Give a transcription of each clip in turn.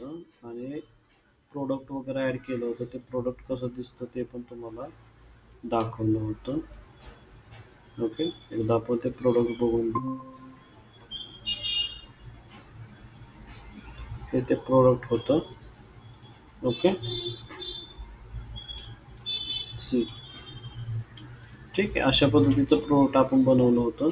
होतं आणि प्रोडक्ट वगैरे ॲड केलं होतं. ते प्रोडक्ट कसं दिसतं ते पण तुम्हाला दाखवलं होतं. ओके. एकदा आपण ते प्रोडक्ट बघून घेऊ. हे ते प्रोडक्ट होतं. ओके. सी. ठीक आहे. अशा पद्धतीचं प्रोडक्ट आपण बनवलं होतं.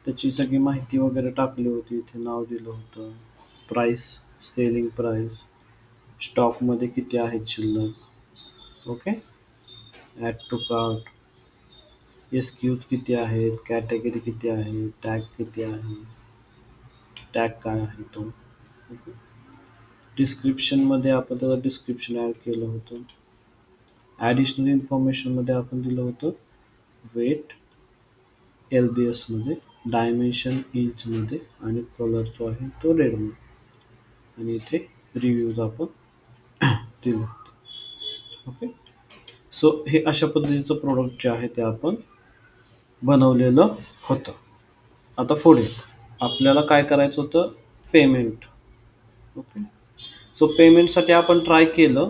त्याची सगळी माहिती वगैरे टाकली होती. इथे नाव दिलं होतं. प्राईस, सेलिंग प्राईस, स्टॉकमध्ये किती आहेत शिल्लक. Okay. Add to cart, SKUs किती आहेत, कॅटेगरी किती आहे, टॅग किती आहे, टॅग काय आहे तो. ओके. डिस्क्रिप्शनमध्ये आपण त्याचं डिस्क्रिप्शन ॲड केलं होतं. ॲडिशनल इन्फॉर्मेशनमध्ये आपण दिलं होतं वेट LBSमध्ये, डायमेन्शन इंचमध्ये आणि कलर जो आहे तो रेडमध्ये. आणि इथे रिव्ह्यूज आपण दिले होते. ओके. सो हे अशा पद्धतीचं प्रोडक्ट जे आहे ते आपण बनवलेलं होतं. आता पुढे आपल्याला काय करायचं होतं, पेमेंट. ओके. सो पेमेंटसाठी आपण ट्राय केलं.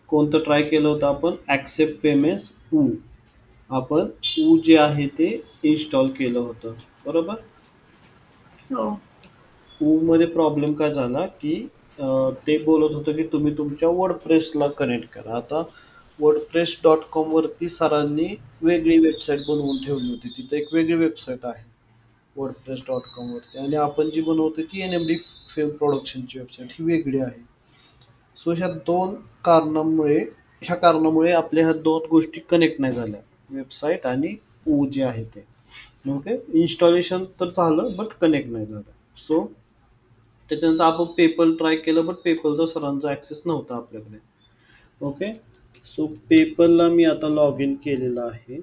कोणतं ट्राय केलं होतं आपण, ॲक्सेप्ट पेमेंट्स ऊ. आपण ऊ जे आहे ते इन्स्टॉल केलं होतं. बरोबर. हो. मध्ये प्रॉब्लेम काय झाला की ते बोलत होतं की तुम्ही तुमच्या वर्डप्रेसला कनेक्ट करा. आता wordpress.com वरती सरांनी वेगळी वेबसाईट बनवून ठेवली होती. तिथं एक वेगळी वेबसाईट आहे wordpress.com वरती आणि आपण जी बनवतो ती NMD फिल्म प्रोडक्शनची वेबसाईट ही वेगळी आहे. सो ह्या कारणामुळे आपल्या ह्या दोन गोष्टी कनेक्ट नाही झाल्या, वेबसाईट आणि ओ जे आहे ते. ओके. इन्स्टॉलेशन तर झालं बट कनेक्ट नाही झालं. सो त्याच्यानंतर आपण पेपल ट्राय केलं बट पेपलचा सरांचा ॲक्सेस नव्हता आपल्याकडे. ओके. सो पेपलला मी आता लॉग इन केलेलं आहे.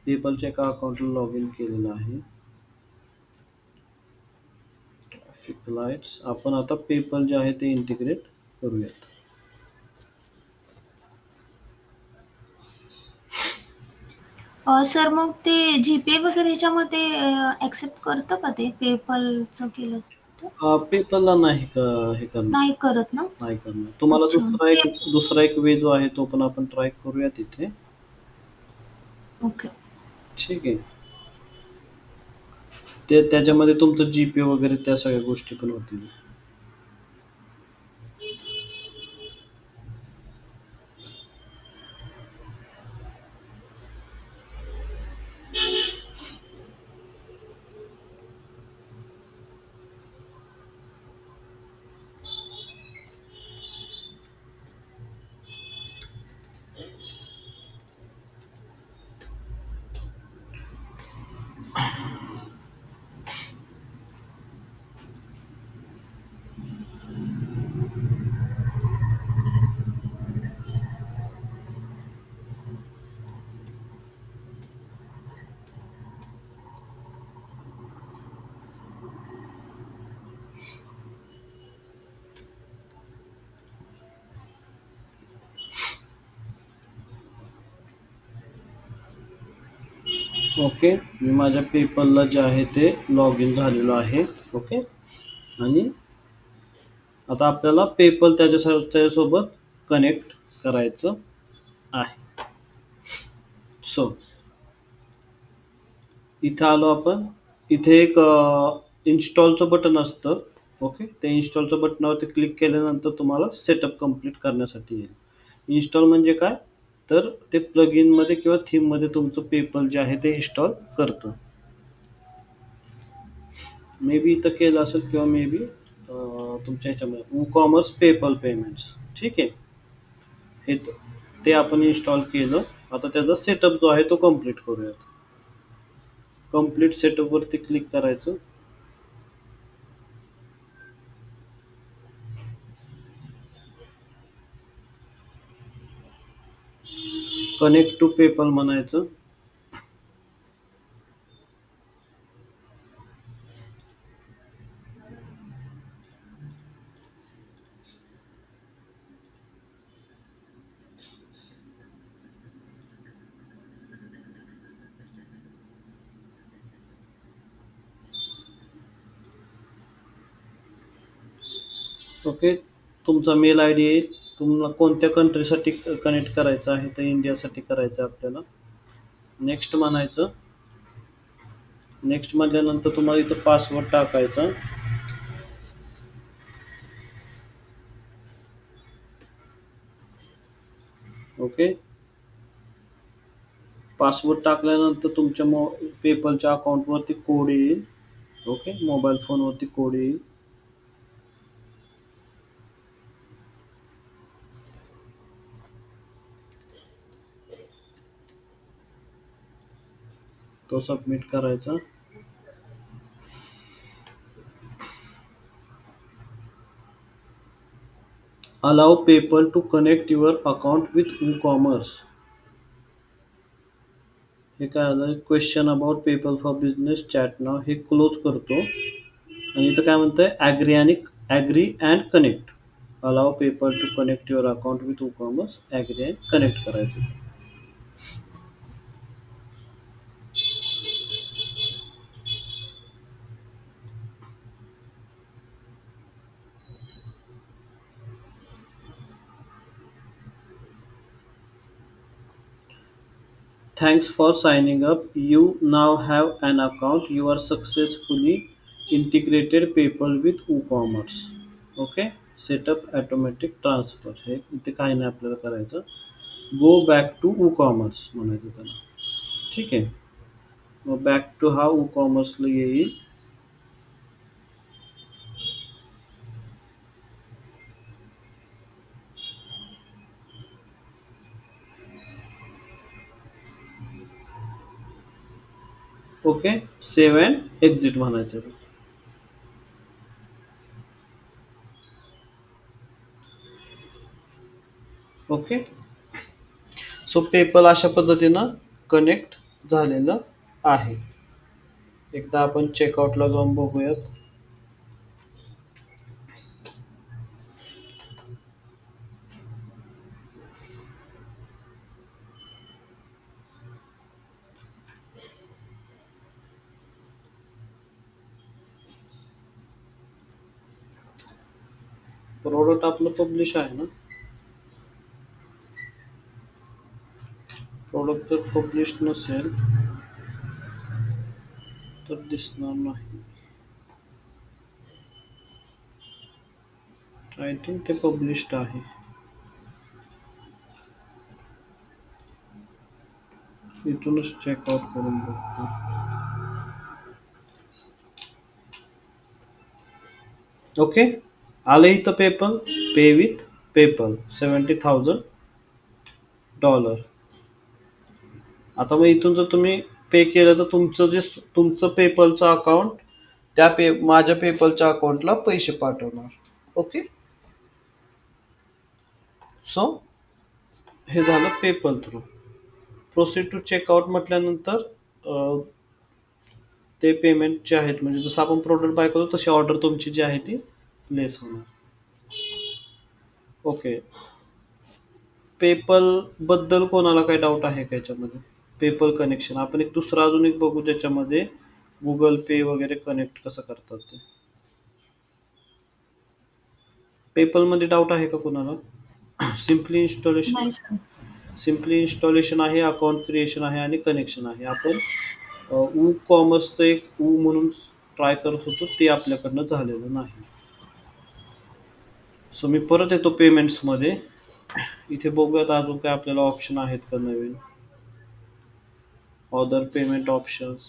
पेपलच्या एका अकाउंटला लॉग इन केलेलं आहे. लाईट्स. आपण आता पेपल जे आहे ते इंटिग्रेट करूयात. सर मग ते जीपे वगैरे ह्याच्यामध्ये ॲक्सेप्ट करतं का ते पेपलचं केलं तर? पेपलला नाही हे करणार. नाही करत ना? नाही करणार. तुम्हाला अच्छा. दुसरा एक वे जो आहे तो पण आपण ट्राय करूया तिथे. ओके. ठीक आहे. त्याच्यामध्ये तुमचं जीपे वगैरे त्या सगळ्या गोष्टी पण होतील. ओके. मी माझ्या पेपलला जे आहे ते लॉग इन झालेलो आहे. ओके. आणि आता आपल्याला पेपल त्याच्यासोबत कनेक्ट करायचं आहे. सो इथं आलो आपण. इथे एक इन्स्टॉलचं बटन असतं. ओके. त्या इन्स्टॉलच्या बटनावरती क्लिक केल्यानंतर तुम्हाला सेटअप कंप्लीट करण्यासाठी येईल. इन्स्टॉल म्हणजे काय, तर ते प्लगइनमध्ये किंवा थीममध्ये तुमचं पेपल जे आहे ते इन्स्टॉल करतं. मे बी इथं केलं असेल किंवा मे बी तुमच्या ह्याच्यामध्ये WooCommerce पेपल पेमेंट्स. ठीक आहे. हे ते आपण इन्स्टॉल केलं. आता त्याचा सेटअप जो आहे तो कंप्लीट करूयात. कंप्लीट सेटअपवरती क्लिक करायचं. कनेक्ट टू पेपल म्हणायचं. ओके. तुमचा मेल आय डी येईल. तुम्हाला कोणत्या कंट्रीसाठी कनेक्ट करायचं आहे, तर इंडियासाठी करायचं आहे आपल्याला. नेक्स्ट म्हणायचं. नेक्स्ट म्हटल्यानंतर तुम्हाला इथं पासवर्ड टाकायचा. ओके. पासवर्ड टाकल्यानंतर तुमच्या पेपलच्या अकाउंटवरती कोड येईल. ओके. मोबाईल फोनवरती कोड येईल. तो सबमिट करायचा. Allow PayPal to connect your account with WooCommerce. हे काय आलं, question about PayPal for business chat नाव, हे क्लोज करतो. आणि इथं काय म्हणतंय, agree and connect. Allow PayPal to connect your account with WooCommerce, agree and connect करायचं. Thanks for signing up. You now have an account. You are successfully integrated PayPal with WooCommerce. Okay. Setup automatic transfer. हे इथे काही नाही आपल्याला करायचं. Go back to WooCommerce म्हणायचं त्याला. ठीक आहे. मग बॅक टू हा WooCommerceला येईल. ओके. सेव्ह अँड एक्झिट म्हणायचं. ओके. सो पेपल अशा पद्धतीनं कनेक्ट झालेलं आहे. एकदा आपण चेकआउटला जाऊन बघूयात. प्रोडक्ट आपलं पब्लिश आहे ना. प्रोडक्ट जर पब्लिश नसेल तर दिसणार नाही. आय थिंक ते पब्लिश्ड आहे. इथूनच चेकआउट करून बघतो. ओके. आलं इथं पेपल, पे विथ पेपल $70,000. आता मग इथून जर तुम्ही पे केलं तर तुमचं पेपलचं अकाउंट माझ्या पेपलच्या अकाउंटला पैसे पाठवणार. ओके. सो हे झालं PayPal through. Proceed to checkout म्हटल्यानंतर ते पेमेंट जे आहेत, म्हणजे जसं आपण प्रोडक्ट बाय करतो तशी ऑर्डर तुमची जी आहे ती प्लेस होणार. ओके. पेपल बद्दल कोणाला काही डाऊट आहे का याच्यामध्ये? पेपल कनेक्शन आपण एक दुसरा अजून एक बघू ज्याच्यामध्ये गुगल पे वगैरे कनेक्ट कसं करतात ते. पेपलमध्ये डाऊट आहे का कोणाला? सिम्पली इन्स्टॉलेशन आहे, अकाउंट क्रिएशन आहे आणि कनेक्शन आहे. आपण WooCommerceचं एक म्हणून ट्राय करत होतो, ते आपल्याकडनं झालेलं नाही. सो मी परत येतो पेमेंट्समध्ये. इथे बघूयात अजून काय आपल्याला ऑप्शन आहेत का नवीन. अदर पेमेंट ऑप्शन्स,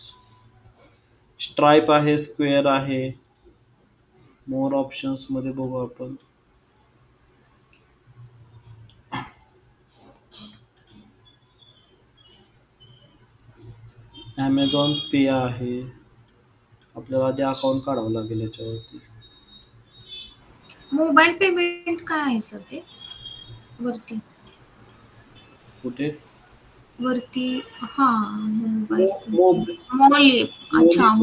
स्ट्राइप आहे, स्क्वेअर आहे. मोर ऑप्शन्स मध्ये बघू आपण. ॲमेझॉन पे आहे. आपल्याला आधी अकाउंट काढावं लागेल याच्यावरती. मोबाईल पेमेंट काय आहे सर ते वरती? कुठे वरती? हा, मोबाईल अच्छा,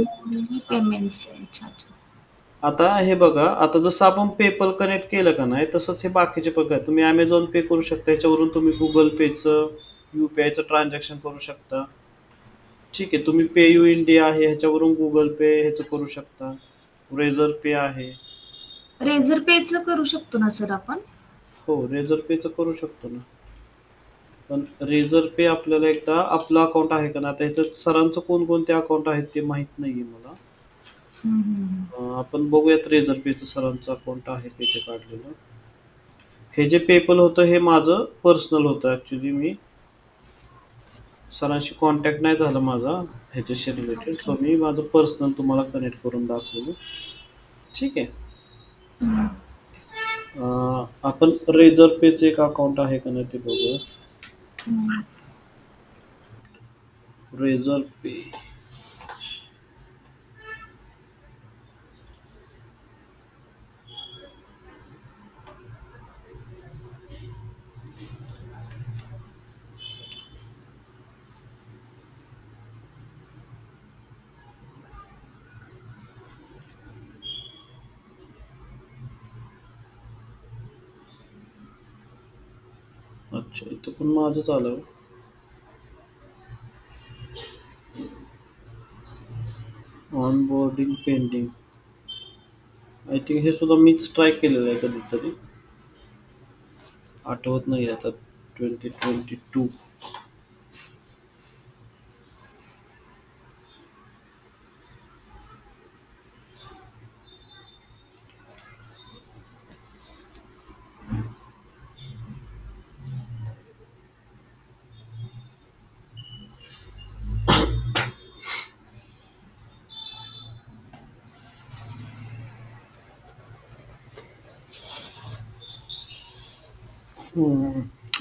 पेमेंट्स. अच्छा. आता हे बघा, आता जसं आपण पेपल कनेक्ट केलं का नाही, तसंच हे बाकीचे बघा. तुम्ही ॲमेझॉन पे करू शकता, याच्यावरून तुम्ही गुगल पेचं, UPIचं ट्रान्झॅक्शन करू शकता. ठीक आहे. तुम्ही पे यू इंडिया आहे ह्याच्यावरून गुगल पे ह्याचं करू शकता. रेझर पे आहे. रेझर पेचं करू शकतो ना सर आपण? हो, रेझर पेचं करू शकतो ना. पण रेझर पे आपल्याला एकदा आपलं अकाउंट आहे का ना, आता ह्याच्यात सरांचं कोणकोणते अकाउंट आहेत ते माहीत नाहीये मला. हं, हं, हं. आपण बघूयात रेझर पेचं सरांचं अकाउंट आहे का इथे काढलेलं. हे जे पेपल होतं हे माझं पर्सनल होतं. ॲक्चुअली मी सरांशी कॉन्टॅक्ट नाही झाला माझा ह्याच्याशी रिलेटेड. ओके. सो मी माझं पर्सनल तुम्हाला कनेक्ट करून दाखवलं. ठीक आहे. हं. आपण रेझर पेचं एक अकाउंट आहे का नाही ते बघूया. हं. रेझर पे. अच्छा, इथं पण माझंच आलं. Onboarding pending. आय थिंक हे सुद्धा मीच ट्राय केलेलं आहे कधीतरी. आठवत नाही आता. 2022.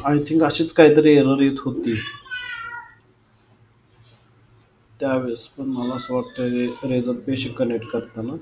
आय थिंक अशीच काहीतरी एरर येत होती त्यावेळेस, पण मला असं वाटतं रेझर पेशी कनेक्ट करताना.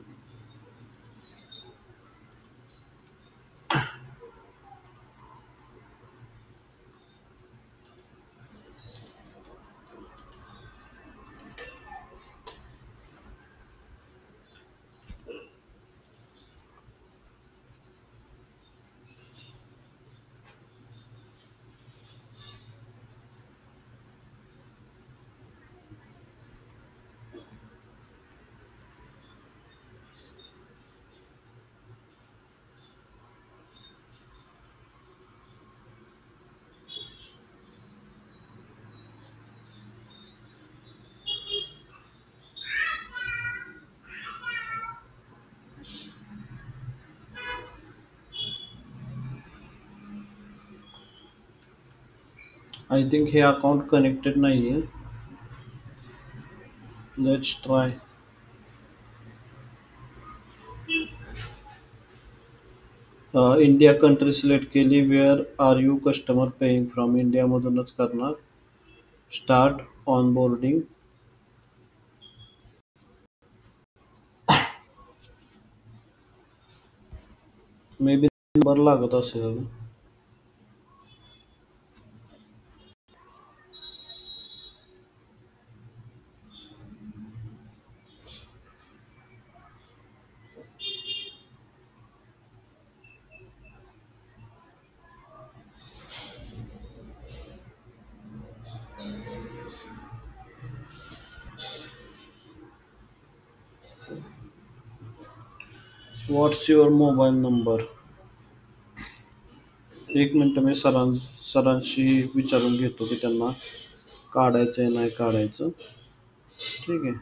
आय थिंक हे अकाउंट कनेक्टेड नाही आहे. Let's try. India country select केली. Where are you customer paying from. इंडियामधूनच करणार. Start onboarding. Maybe number लागत असेल. What's your mobile number. एक मिनटं मी सरांशी विचारून घेतो की त्यांना काढायचं आहे नाही काढायचं. ठीक आहे.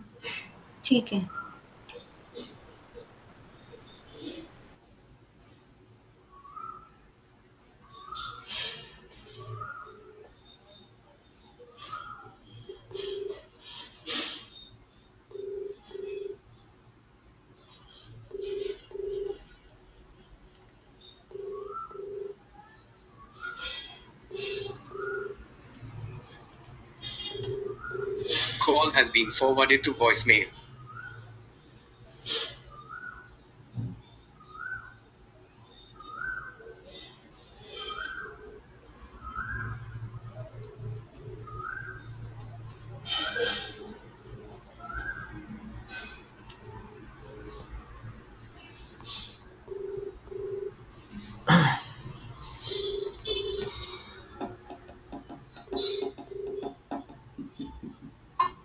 ठीक आहे. Call has been forwarded to voicemail.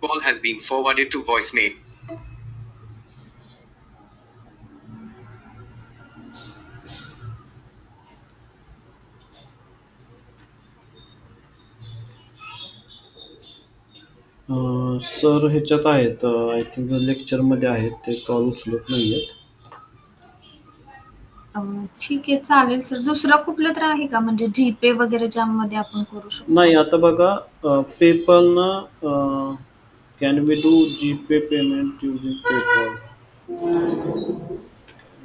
Call has been forwarded to voicemail. Sir ह्याच्यात आहेत, आय थिंक लेक्चरमध्ये आहेत, ते कॉल उचलत नाहीयेत. ठीक आहे, चालेल सर. दुसरं कुठलं तर आहे का, म्हणजे जीपे वगैरे ज्यामध्ये आपण करू शकतो? नाही, आता बघा, पेपल ना, can we do GPay payment using PayPal?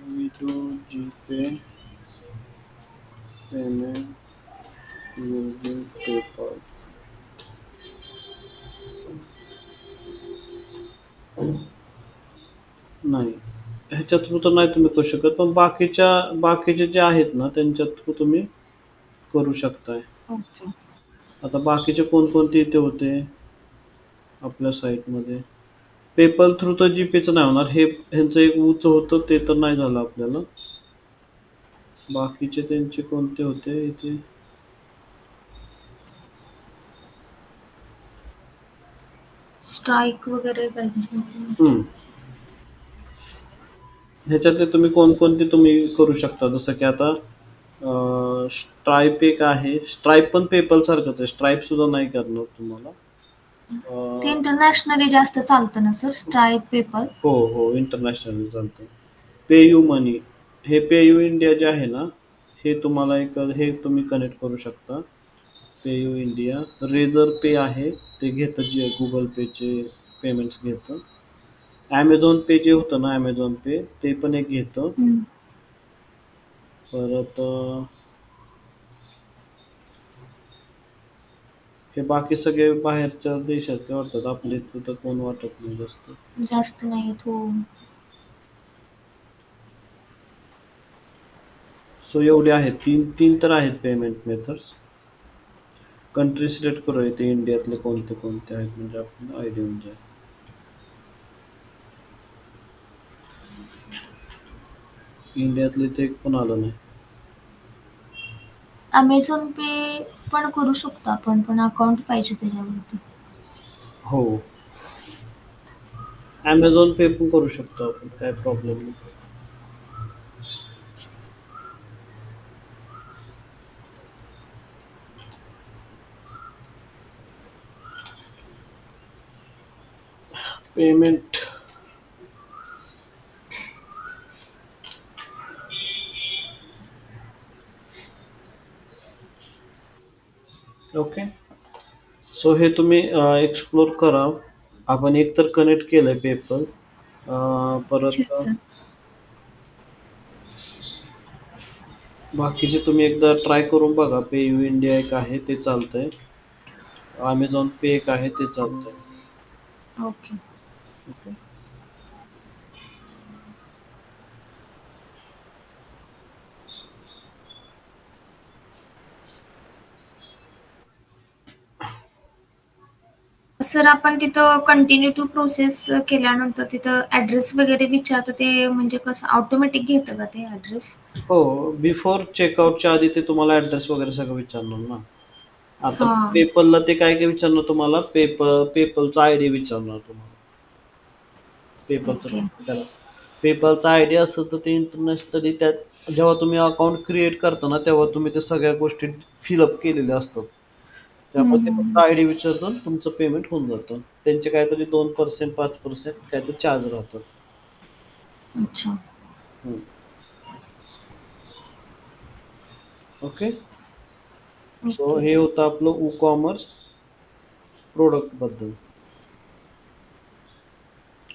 We do GPay payment using PayPal. नाही, ह्याच्या थ्रू तर नाही तुम्ही करू शकत, पण बाकीचे जे आहेत ना त्यांच्या थ्रू तुम्ही करू शकताय. ओके. आता बाकीचे कोणकोणते इथे होते आपल्या साईटमध्ये? पेपल थ्रू तर जीपेचं नाही होणार, हे ह्यांचं एक उच होतं ते तर नाही झालं आपल्याला. बाकीचे त्यांचे कोणते होते इथे? स्ट्राईक वगैरे काही? हम्म. ह्याच्यातले तुम्ही कोणकोणते तुम्ही करू शकता, जसं की आता स्ट्राईप एक आहे. स्ट्राईप पण पेपल सारखंच आहे, स्ट्राईप सुद्धा नाही करणार तुम्हाला. ते इंटरनॅशनली जास्त चालतं ना सर, स्ट्राईप, पेपल? हो हो, इंटरनॅशनल चालतं. पेयू मनी, हे पेयू इंडिया जे आहे ना, हे तुम्हाला हे तुम्ही कनेक्ट करू शकता. PayU India. रेझर पे आहे, ते घेतं जे गुगल पेचे पेमेंट्स घेतं. ॲमेझॉन पे जे होतं ना, ॲमेझॉन पे ते पण एक घेतं. परत हे बाकी सगळे बाहेरच्या देशातले वाटतात, आपल्या इथलं तर कोण वाटत नाही जास्त. जास्त नाही. हो. सो एवढे आहेत, तीन तर आहेत पेमेंट मेथड्स. कंट्री सिलेक्ट करूया, ते इंडियातले कोणते कोणते आहेत, म्हणजे आपल्याला आयडिया होऊन जाईल. इंडियातले ते एक पण आलं नाही. अमेझॉन पे पण करू शकतो आपण, पण अकाउंट पाहिजे त्याच्यावरती. हो, ॲमेझॉन पे पण करू शकतो आपण, काय प्रॉब्लेम नाही. Payment okay. सो हे तुम्ही एक्सप्लोर करा. आपण एक तर कनेक्ट केलंय पेपल. परत ठीक आहे. बाकीचे तुम्ही एकदा ट्राय करून बघा. पेयू इंडिया एक आहे, ते चालतंय. अमेझॉन पे एक आहे, ते चालतंय. ओके. ओके. सर, आपण तिथं कंटिन्यू टू प्रोसेस केल्यानंतर तिथं ॲड्रेस वगैरे विचारतं, ते म्हणजे कसं ऑटोमॅटिक घेतं का ते ॲड्रेस? हो, बिफोर चेकआउटच्या आधी ते तुम्हाला ॲड्रेस वगैरे सगळं विचारणार ना. आता हां. पेपलला ते काय काय विचारणार तुम्हाला? पेपलचा आयडी विचारणार तुम्हाला. ओके. पेपलचा आयडी असेल तर ते इंटरनॅशनली, त्यात जेव्हा तुम्ही अकाउंट क्रिएट करता ना, तेव्हा तुम्ही ते सगळ्या गोष्टी फिलअप केलेल्या असतात. त्यामुळे ते फक्त आयडी विचारतात, तुमचं पेमेंट होऊन जातं. त्यांचे काहीतरी 2% 5% काहीतरी चार्ज राहतात. अच्छा. हम्म. ओके. So okay. हे होतं आपलं कॉमर्स प्रोडक्ट बद्दल.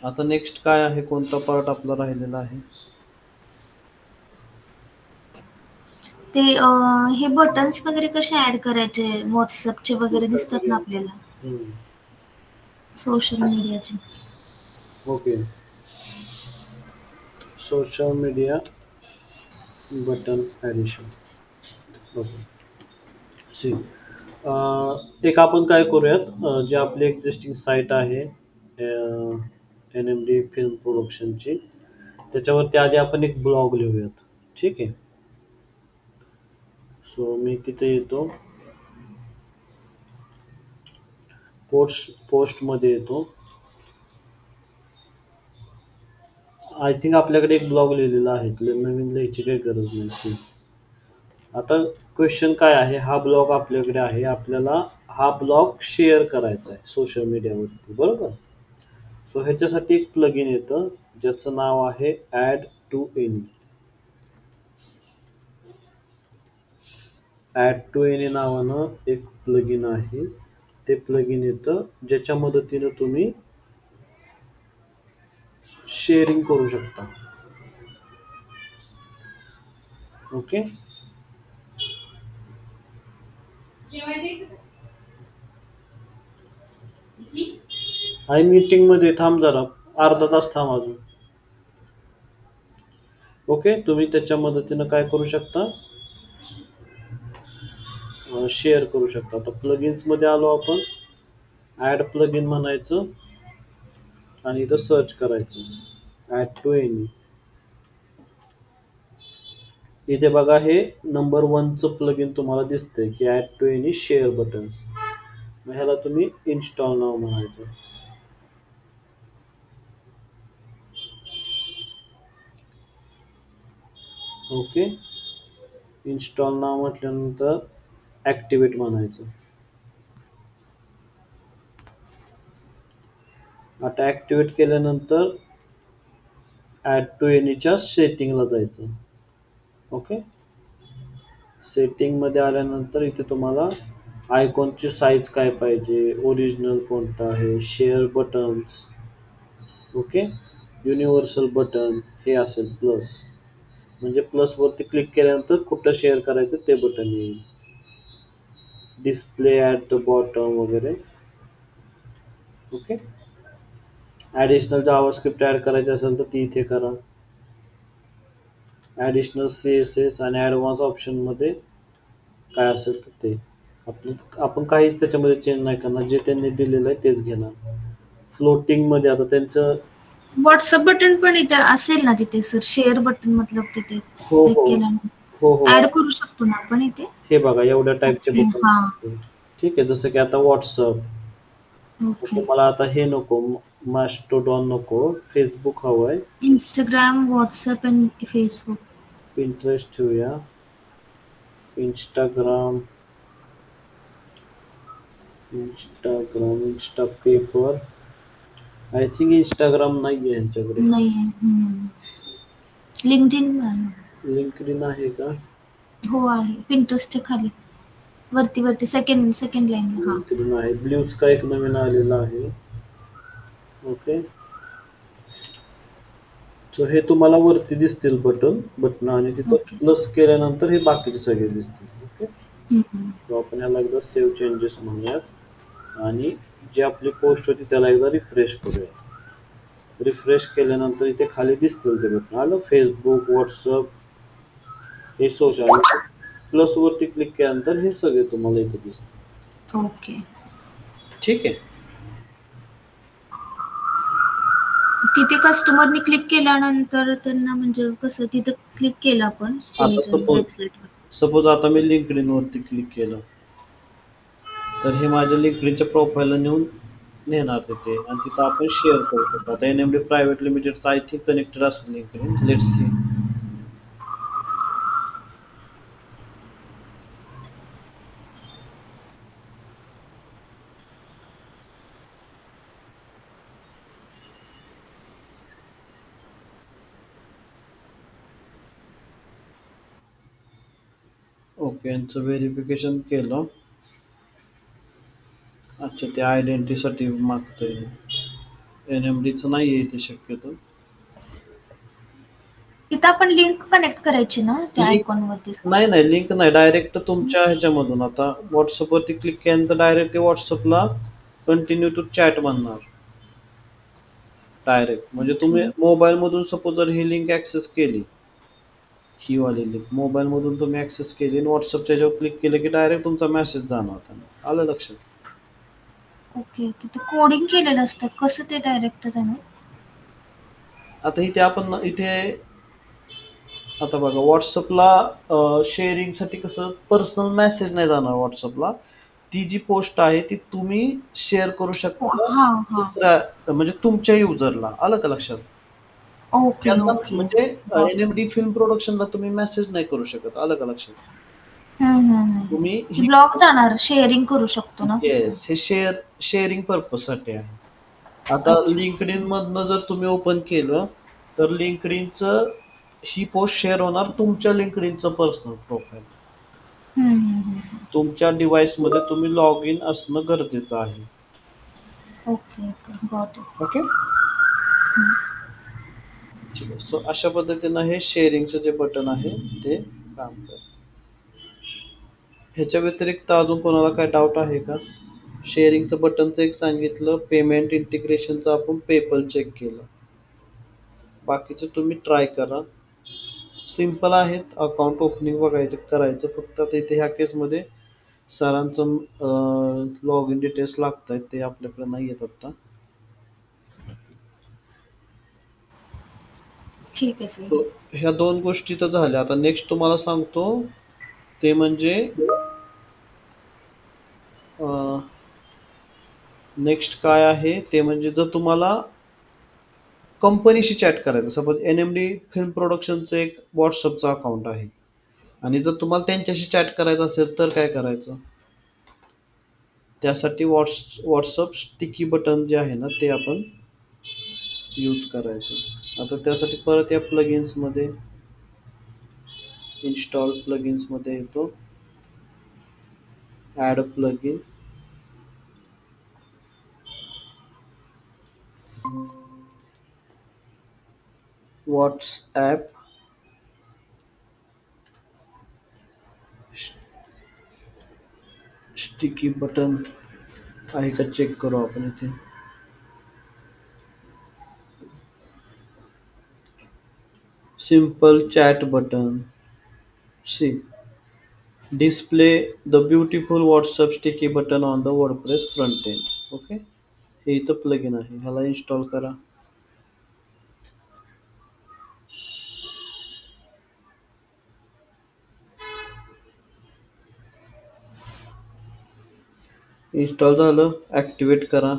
आता नेक्स्ट काय आहे, कोणता पार्ट आपला राहिलेला आहे? ते हे बटन्स वगैरे कसे ऍड करायचे? व्हॉट्सअपचे वगैरे दिसतात ना आपल्याला, सोशल मीडियाचे. Okay. Social media button addition. Okay. See, एक आपण काय करूयात, जे आपली एक्झिस्टिंग साईट आहे NMD फिल्म प्रोडक्शनची, त्याच्यावरती आधी आपण एक ब्लॉग लिहूयात. ठीक आहे. सो मी तिथे येतो, पोस्टमध्ये येतो. आय थिंक आपल्याकडे एक ब्लॉग लिहिलेला आहे, नवीन लिहायची काही गरज नाही. सी, आता क्वेश्चन काय आहे, हा ब्लॉग आपल्याकडे आहे, आपल्याला हा ब्लॉग शेअर करायचा आहे सोशल मीडियावरती, बरोबर. सो ह्याच्यासाठी एक प्लगइन येतं ज्याचं नाव आहे add to any. Add to any नावानं एक प्लगइन आहे. ते प्लगइन येतं ज्याच्या मदतीनं तुम्ही शेअरिंग करू शकता. ओके. आणि मीटिंग मध्ये थांब जरा, अर्धा तास थांब अजून. ओके. तुम्ही त्याच्या मदतीनं काय करू शकता, शेअर करू शकता. आता प्लगइन्स मध्ये आलो आपण. ॲड प्लगइन म्हणायचं आणि इथं सर्च करायचं ॲड टू एनी. इथे बघा हे नंबर 1चं प्लगइन तुम्हाला दिसतंय की add to any share button. मग ह्याला तुम्ही इन्स्टॉल नाव म्हणायचं. ओके. इन्स्टॉल नाव म्हटल्यानंतर ॲक्टिवेट म्हणायचं. आता ॲक्टिवेट केल्यानंतर ॲड टू एनीच्या सेटिंगला जायचं. ओके. सेटिंगमध्ये आल्यानंतर इथे तुम्हाला आयकॉनची साईज काय पाहिजे, ओरिजिनल कोणता आहे, share buttons, okay, universal button हे असेल प्लस. म्हणजे प्लसवरती क्लिक केल्यानंतर कुठं शेअर करायचं ते बटन येईल. डिस्प्ले ॲट द बॉटम वगैरे. ओके. ॲडिशनल जावास्क्रिप्ट ॲड करायचे असेल तर ती इथे करा. ॲडिशनल CSS आणि ॲडव्हान्स ऑप्शनमध्ये काय असेल तर ते आपण काहीच त्याच्यामध्ये चेंज नाही करणार, जे त्यांनी दिलेलं आहे तेच घेणार. फ्लोटिंगमध्ये आता त्यांचं व्हॉट्सअप बटन पण इथे असेल ना तिथे सर, शेअर बटन मतलब तिथे हो क्लिक हो केल्यानंतर हो हो ऍड करू शकतो ना आपण इथे. हे बघा एवढ्या टाईपचे ओके, बटन. हा ठीक आहे. जसं की आता व्हॉट्सअप, ओके. तुम्हाला आता हे नको, मास्टोडॉन नको, फेसबुक हवंय, इंस्टाग्राम, व्हॉट्सअप आणि फेसबुक. पिंटरेस्ट ठेवूया, Instagram, Insta paper. I think Instagram नाही आहे यांच्याकडे. नाही आहे. लिंक्डइन लिंक्डइन आहे का? हो आहे, पिंटरेस्टच्या खाली वरती सेकंड लाईन. हा लिंक्डइन आहे. ब्लू स्काय एक नवीन आलेला आहे. ओके. सो हे तुम्हाला वरती दिसतील बटन आणि तिथं ओके. प्लस केल्यानंतर हे बाकीचे सगळे दिसतील. ओके. हम्म. सो आपण ह्याला एकदा सेव्ह चेंजेस म्हणूयात आणि जी आपली पोस्ट होती त्याला एकदा रिफ्रेश करूया. रिफ्रेश केल्यानंतर इथे खाली दिसतील ते बटन. आलं फेसबुक, व्हॉट्सअप, हे सोशल. प्लस वरती क्लिक केल्यानंतर हे सगळे तुम्हाला इथे दिसतील. ओके. ठीक आहे. तिथे कस्टमरनी क्लिक केल्यानंतर त्यांना म्हणजे कसं तिथे क्लिक केलं आपण वेबसाईटवर. सपोज आता मी लिंक्डइन वरती क्लिक केलं तर हे माझ्या लिंक्डइनच्या प्रोफाईलला नेणार तिथे आणि तिथं आपण शेअर करू शकतो. आता NMD private limited I think connected असेल लिंक्डइन. Let's see. ओके. यांचं व्हेरिफिकेशन केलं. अच्छा, ते आयडेंटिटीसाठी मागतंय. NMDचं नाही आहे इथे शक्यतो. तिथं आपण लिंक कनेक्ट करायची ना त्या आयकॉन वरती. नाही लिंक नाही, डायरेक्ट तुमच्या ह्याच्यामधून. आता व्हॉट्सअप वरती क्लिक केल्यानंतर डायरेक्ट ते व्हॉट्सअपला कंटिन्यू टू चॅट म्हणणार डायरेक्ट. म्हणजे तुम्ही मोबाईल मधून सपोज जर ही लिंक ऍक्सेस केली, ही वाली लिंक मोबाईल मधून तुम्ही ऍक्सेस केली आणि व्हॉट्सअपच्या ह्याच्यावर क्लिक केलं की डायरेक्ट तुमचा मेसेज जाणार त्यांना. आलं लक्षात? ओके. तिथे कोडिंग केलेलं असतं, कसं ते डायरेक्ट जाणार? आता इथे आपण आता बघा व्हॉट्सअपला शेअरिंगसाठी कसं पर्सनल मेसेज नाही जाणार व्हॉट्सअपला. ती जी पोस्ट आहे ती तुम्ही शेअर करू शकता दुसऱ्या म्हणजे तुमच्या युजरला. आलं का लक्षात? ओके. म्हणजे NMD फिल्म प्रोडक्शनला तुम्ही मेसेज नाही करू शकत. आलं का लक्षात? तुम्ही ते ही ब्लॉक जाणार, शेअरिंग करू शकतो ना फक्त. येस, हे शेअरिंग पर्पजसाठी आहे. आता अच्छा. LinkedIn मधनं जर तुम्ही ओपन केलं, तर LinkedInचं ही पोस्ट शेअर होणार तुमच्या LinkedInचं पर्सनल प्रोफाईल. तुमच्या डिव्हाइसमध्ये तुम्ही लॉग इन असणं गरजेचं आहे. Okay, okay. Got it. Okay? ठीक आहे. सो अशा पद्धतीनं हे शेअरिंगचं जे बटन आहे ते काम करतं. ह्याच्या व्यतिरिक्त अजून कोणाला काय डाऊट आहे का? शेअरिंगचं बटनचं एक सांगितलं, पेमेंट इंटिग्रेशनचं आपण पेपल चेक केलं. बाकीचं तुम्ही ट्राय करा. सिंपल आहेत. अकाउंट ओपनिंग बघायचं करायचं. फक्त आता इथे ह्या केसमध्ये सरांचं लॉग इन डिटेल्स लागत आहेत, ते आपल्याकडे नाही आहेत आत्ता. ठीक आहे सर. So, ह्या 2 गोष्टी तर झाल्या. आता नेक्स्ट तुम्हाला सांगतो ते म्हणजे नेक्स्ट काय आहे ते म्हणजे जर तुम्हाला कंपनीशी चॅट करायचं, सपोज NMD फिल्म प्रोडक्शनचं एक व्हॉट्सअपचं अकाउंट आहे आणि जर तुम्हाला त्यांच्याशी चॅट करायचं असेल तर काय करायचं? त्यासाठी व्हॉट्सअप स्टिकी बटन जे आहे ना ते आपण यूज करायचं. आता त्यासाठी परत या प्लगइन्समध्ये इन्स्टॉल प्लगइन्समध्ये येतो, add plugin, WhatsApp sticky button आहे का चेक करू आपण इथे. Simple chat button. See display the beautiful WhatsApp sticky button on the WordPress front end. Okay, हे इथं प्लगइन आहे, ह्याला इन्स्टॉल करा. इन्स्टॉल झालं, ॲक्टिवेट करा.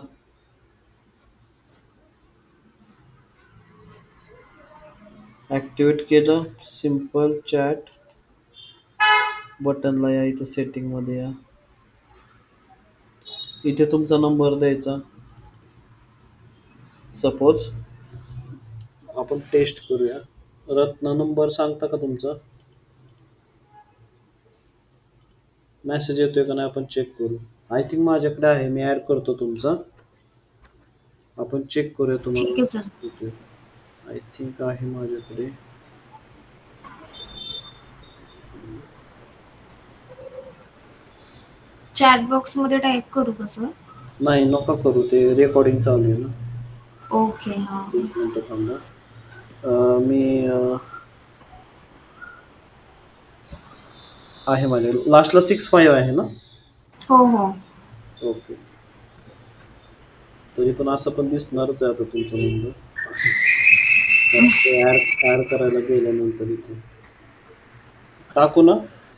ॲक्टिवेट केलं, सिंपल चॅट बटनला या, इथं सेटिंगमध्ये या, इथे तुमचा नंबर द्यायचा. सपोज आपण टेस्ट करूया. रत्न नंबर सांगता का तुमचा? मेसेज येतोय का नाही आपण चेक करू. आय थिंक माझ्याकडे आहे, मी ॲड करतो तुमचा, आपण चेक करूया ठीक आहे तुम्हाला सर. येतोय. आय थिंक आहे माझ्याकडे. चॅट बॉक्स मध्ये टाईप करू का सर? नाही नका करू, ते रेकॉर्डिंग चालू आहे ना. ओके. हा. एक मिनिट थांबा. मी आहे माझ्या लास्टला 65 आहे ना. हो, हो. ओके, तरी पण असं पण दिसणारच आहे आता तुमचा नंबर. ऍड करायला गेल्यानंतर इथे टाकू ना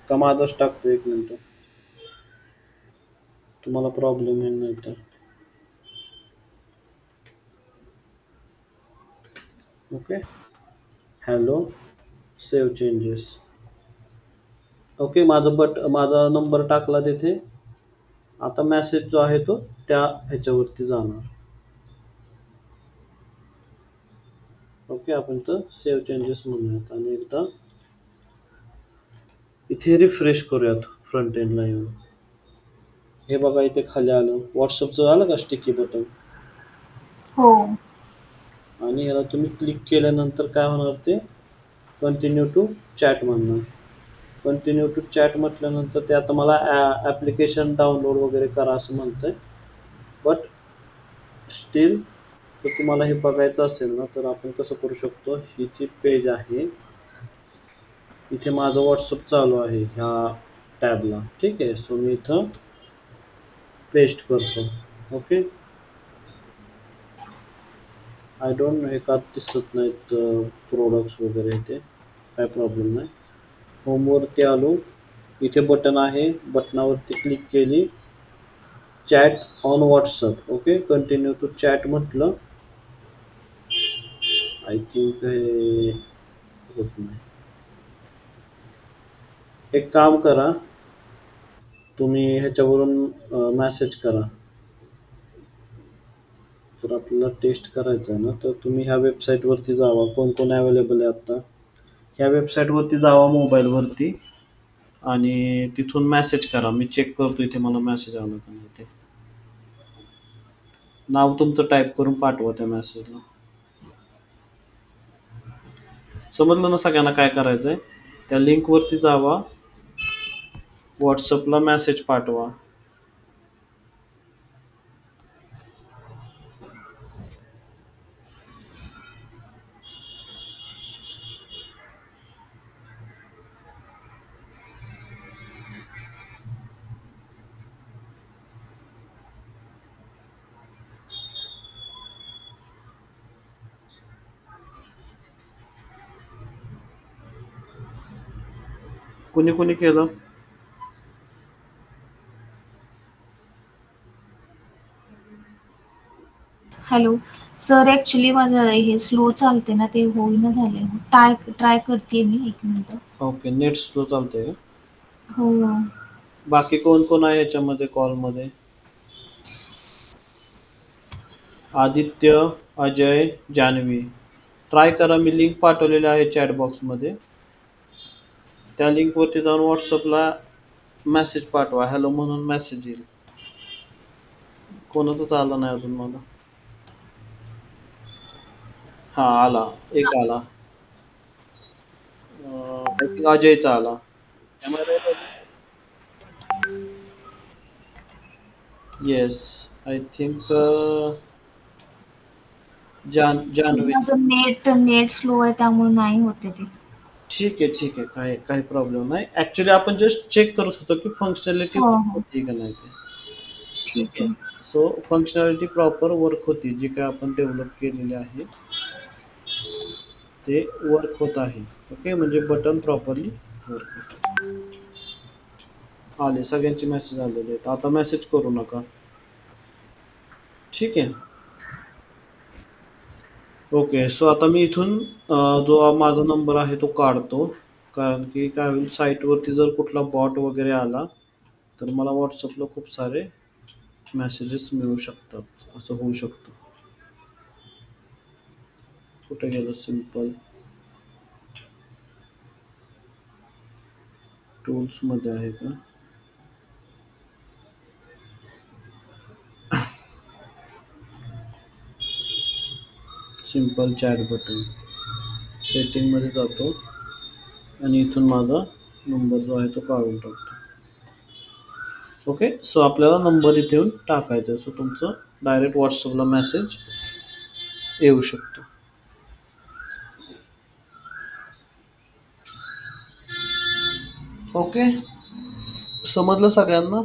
का माझाच टाकतो. एक मिनिट, तुम्हाला प्रॉब्लेम आहे नाही तर. Okay, hello, save changes. Okay, माझा नंबर टाकला तिथे. आता मेसेज जो आहे तो त्या ह्याच्यावरती जाणार. ओके, आपण तर सेव्ह चेंजेस म्हणूयात आणि एकदा इथे रिफ्रेश करूयात फ्रंट एंडला येऊन. हे बघा इथे खाली आलं, व्हॉट्सअपचं आलं का स्टिकी बटन. हो. आणि याला तुम्ही क्लिक केल्यानंतर काय होणार, ते कंटिन्यू टू चॅट म्हणणार. कंटिन्यू टू चॅट म्हटल्यानंतर ते आता मला ॲप्लिकेशन डाउनलोड वगैरे करा असं म्हणतंय. बट स्टील जर तुम्हाला हे बघायचं असेल ना तर आपण कसं करू शकतो. ही जी पेज आहे इथे माझं व्हॉट्सअप चालू आहे ह्या टॅबला. ठीक आहे, सो मी इथं पेस्ट करतो. ओके, आय डोंट नो हे का दिसत नाहीत प्रोडक्ट्स वगैरे, ते काय प्रॉब्लेम नाही. होमवरती आलो, इथे बटन आहे, बटनावरती क्लिक केली, chat on WhatsApp. Okay, continue to chat म्हटलं. आय थिंक हे होत नाही. एक काम करा, तुम्ही ह्याच्यावरून मेसेज करा. जर आपल्याला टेस्ट करायचं आहे ना, तर तुम्ही ह्या वेबसाईटवरती जावा. कोण कोण अवेलेबल आहे आता. ह्या वेबसाईटवरती जावा मोबाईलवरती आणि तिथून मेसेज करा. मी चेक करतो इथे मला मेसेज आला का नाही ते. नाव तुमचं टाईप करून पाठवा त्या मेसेजला. समजलं ना सगळ्यांना काय करायचंय? त्या लिंकवरती जावा, व्हॉट्सअपला मेसेज पाठवा. कुणी कुणी केलं? हॅलो सर, ऍक्च्युली माझं हे स्लो चालते ना, ते होईना झाले. ट्राय करते मी, 1 मिनिट. ओके, नेट स्लो चालतंय का? हो. बाकी कोण कोण आहे याच्यामध्ये कॉलमध्ये? आदित्य, अजय, जान्हवी. ट्राय करा, मी लिंक पाठवलेली आहे चॅट बॉक्समध्ये. त्या लिंकवरती जाऊन व्हॉट्सअपला मेसेज पाठवा. हॅलो म्हणून मेसेज येईल. कोणाचाच आला नाही अजून मला. हा आला, एक आला. आय थिंक अजयचा आला. Yes, I think sir Janhavi. माझं नेट स्लो आहे, त्यामुळे नाही होते ते. ठीक आहे, ठीक आहे. काही प्रॉब्लेम नाही. ॲक्च्युअली आपण जस्ट चेक करत होतो की फंक्शनॅलिटी हो वर्क हो, होती का नाही ते. ठीक ठीक आहे. आहे. सो फंक्शनॅलिटी प्रॉपर वर्क होती. जी काय आपण डेव्हलप केलेली आहे ते वर्क होत आहे. ओके, म्हणजे बटन प्रॉपरली वर्क होतं. आले, सगळ्यांचे मेसेज आलेले आहेत. आता मेसेज करू नका. ठीक आहे. ओके, सो आता मी इथून जो माझा नंबर आहे तो काढतो. कारण की काय होईल, साईटवरती जर कुठला बॉट वगैरे आला तर मला व्हॉट्सअपला खूप सारे मेसेजेस मिळू शकतात. असं होऊ शकतं. कुठे गेलं सिम्पल टूल्समध्ये आहे का? सिम्पल चॅट बटन सेटिंगमध्ये जातो आणि इथून माझा नंबर जो आहे तो काढून टाकतो. ओके, सो आपल्याला नंबर इथे येऊन टाकायचा आहे. सो तुमचं डायरेक्ट व्हॉट्सअपला मेसेज येऊ शकतो. ओके, समजलं सगळ्यांना?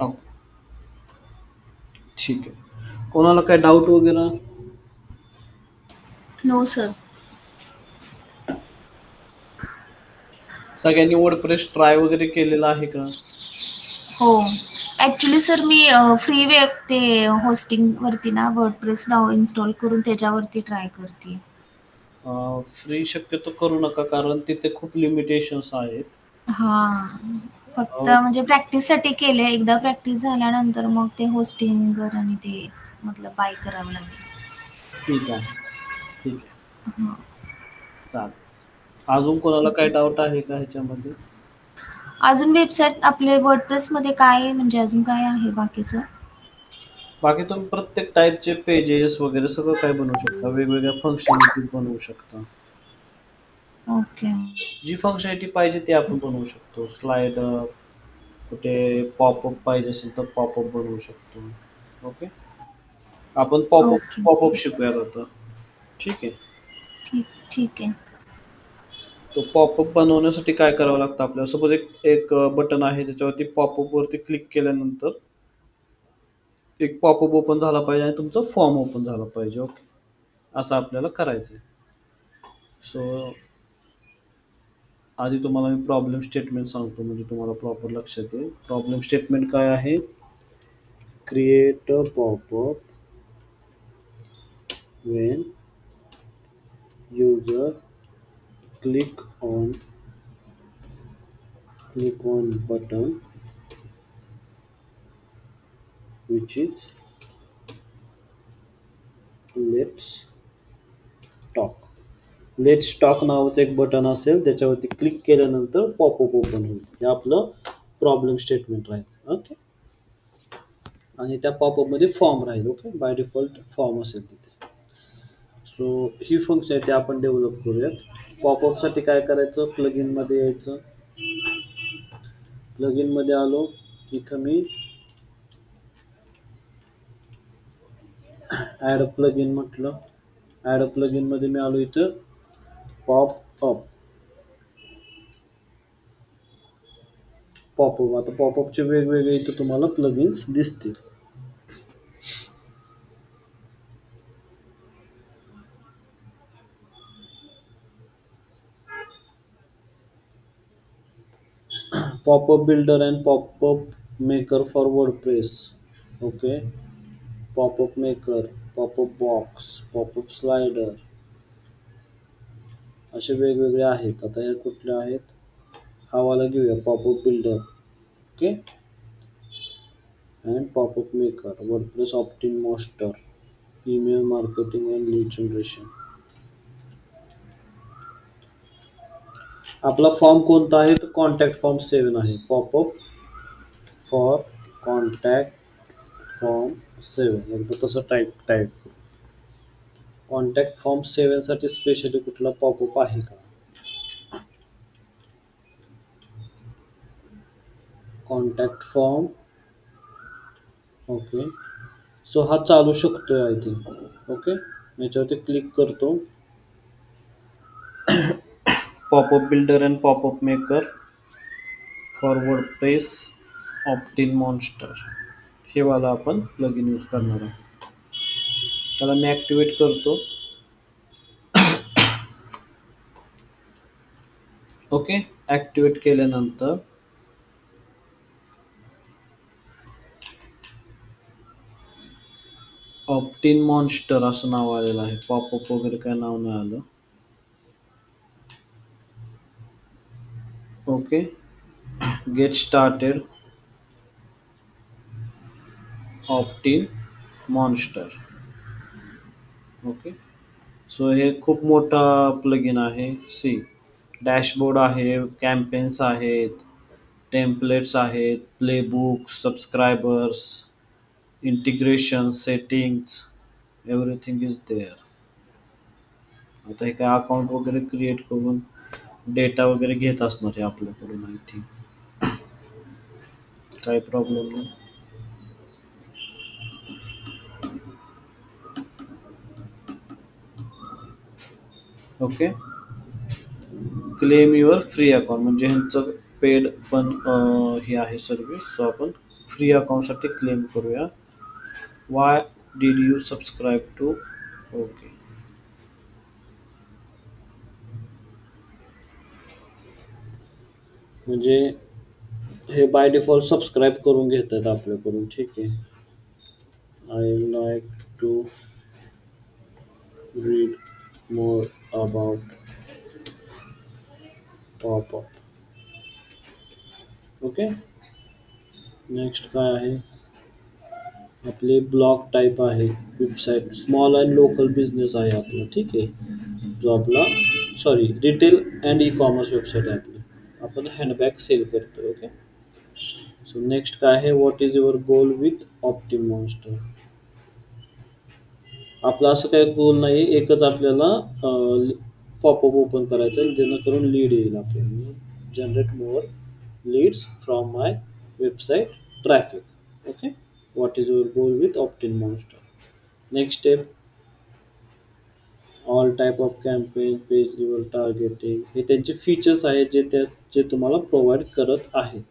हो, ठीक आहे. कोणाला काय डाऊट वगैरे? No sir. सगळ्यांनी वर्डप्रेस ट्राय वगैरे केलेला आहे का? हो, ऍक्च्युली सर मी फ्री वेब ते होस्टिंग वरती ना वर्डप्रेस इन्स्टॉल करून त्याच्यावरती ट्राय करते. फ्री शक्यतो करू नका, कारण तिथे खूप लिमिटेशन्स आहेत. हा, फक्त अ, म्हणजे प्रॅक्टिससाठी केले. एकदा प्रॅक्टिस झाल्यानंतर मग ते होस्टिंग आणि ते मतलब बाय करावं लागेल. ठीक आहे, ठीक आहे. हा, चालेल. अजून कोणाला ठीक काय आहे. डाऊट आहे का ह्याच्यामध्ये? अजून वेबसाईट आपले वर्डप्रेसमध्ये काय म्हणजे अजून काय आहे बाकीचं? बाकी तुम्ही प्रत्येक टाईपचे पेजेस वगैरे सगळं काय बनवू शकता. वेगवेगळ्या फंक्शनॅलिटीज बनवू शकता. ओके. जी फंक्शनॅलिटी पाहिजे ती आपण बनवू शकतो. स्लाइडर, कुठे पॉपअप पाहिजे असेल तर पॉपअप बनवू शकतो. ओके, आपण पॉपअप ओके. पॉपअप शिकूयात आता. ठीक आहे. ठीक ठीक आहे. तो पॉपअप बनवण्यासाठी काय करावं लागतं आपल्याला? सपोज एक एक बटन आहे, त्याच्यावरती पॉपअप वरती क्लिक केल्यानंतर एक पॉपअप ओपन झाला पाहिजे आणि तुमचा फॉर्म ओपन झाला पाहिजे. ओके, असं आपल्याला करायचं आहे. सो आधी तुम्हाला मी प्रॉब्लेम स्टेटमेंट सांगतो, म्हणजे तुम्हाला प्रॉपर लक्षात येईल. प्रॉब्लेम स्टेटमेंट काय आहे? Create a popup when user click on button which is let's talk. Let's talk नावाचं एक बटन असेल त्याच्यावरती क्लिक केल्यानंतर पॉपअप ओपन होईल. हे आपलं प्रॉब्लेम स्टेटमेंट राहील. ओके. आणि त्या पॉपअपमध्ये फॉर्म राहील. ओके. बाय डिफॉल्ट फॉर्म असेल तिथे. सो ही फंक्शन आहे ते आपण डेव्हलप करूयात. पॉपअपसाठी काय करायचं, प्लगइनमध्ये यायचं. प्लगइनमध्ये आलो, इथं मी ॲड प्लगइन म्हटलं. ॲड प्लगइनमध्ये मी आलो इथं पॉपअप. आता पॉपअपचे वेगवेगळे इथं तुम्हाला प्लगइन्स दिसतील. Popup builder and popup maker for WordPress. Okay. Popup maker, popup box, popup slider असे वेगवेगळे आहेत. आता हे कुठले आहेत, हा वाला घेऊया popup builder. Okay. And popup maker, WordPress Optin master, email marketing and lead generation. आपला फॉर्म कोणता आहे तर कॉन्टॅक्ट फॉर्म 7 आहे. पॉपअप फॉर कॉन्टॅक्ट फॉर्म 7 एकदा तसं टाईप कॉन्टॅक्ट फॉर्म 7 साठी स्पेशली कुठला पॉपअप आहे का. Contact form. ओके. सो हा चालू शकतोय आय थिंक. ओके. याच्यावरती क्लिक करतो. Popup builder and popup maker for WordPress Optin monster हे वाला आपण प्लगइन यूज करणार आहोत. त्याला मी ॲक्टिवेट करतो. ओके. ॲक्टिवेट केल्यानंतर ऑप्टिन मॉन्स्टर असं नाव आलेलं आहे. पॉपअप वगैरे काय नाव नाही आलं. Okay. Get started OptinMonster. Okay. So हे खूप मोठा प्लगइन आहे. सी डॅशबोर्ड आहे, कॅम्पेन्स आहेत, टेम्पलेट्स आहेत, playbook, subscribers, integration, settings, everything is there. आता हे काय अकाउंट वगैरे क्रिएट करून डेटा वगैरे घेत असणार आहे आपल्याकडून. आय थिंक काही प्रॉब्लेम नाही. Okay. Claim your free account म्हणजे ह्यांचं पेड पण हे आहे सर्व्हिस. सो आपण फ्री अकाउंटसाठी क्लेम करूया. Why did you subscribe to. Okay. म्हणजे हे बाय डिफॉल्ट सबस्क्राईब करून घेतात आपल्याकडून. ठीक आहे. I like to read more about popup. Okay. Next काय आहे, आपले ब्लॉग टाईप आहे website. Small and local business आहे आपला. ठीक आहे. जो आपला retail and e commerce website आहे आपली. आपण हँडबॅग सेल करतो. ओके. सो नेक्स्ट काय आहे, what is your goal with OptinMonster. आपला असं काही गोल नाही, एकच आपल्याला पॉपअप ओपन करायचं जेणेकरून लीड येईल आपल्याला. Generate more leads from my website traffic. Okay. What is your goal with OptinMonster. Next step, all type of campaign, page level targeting. हे त्यांचे फीचर्स आहेत जे तुम्हाला प्रोव्हाइड करत आहेत.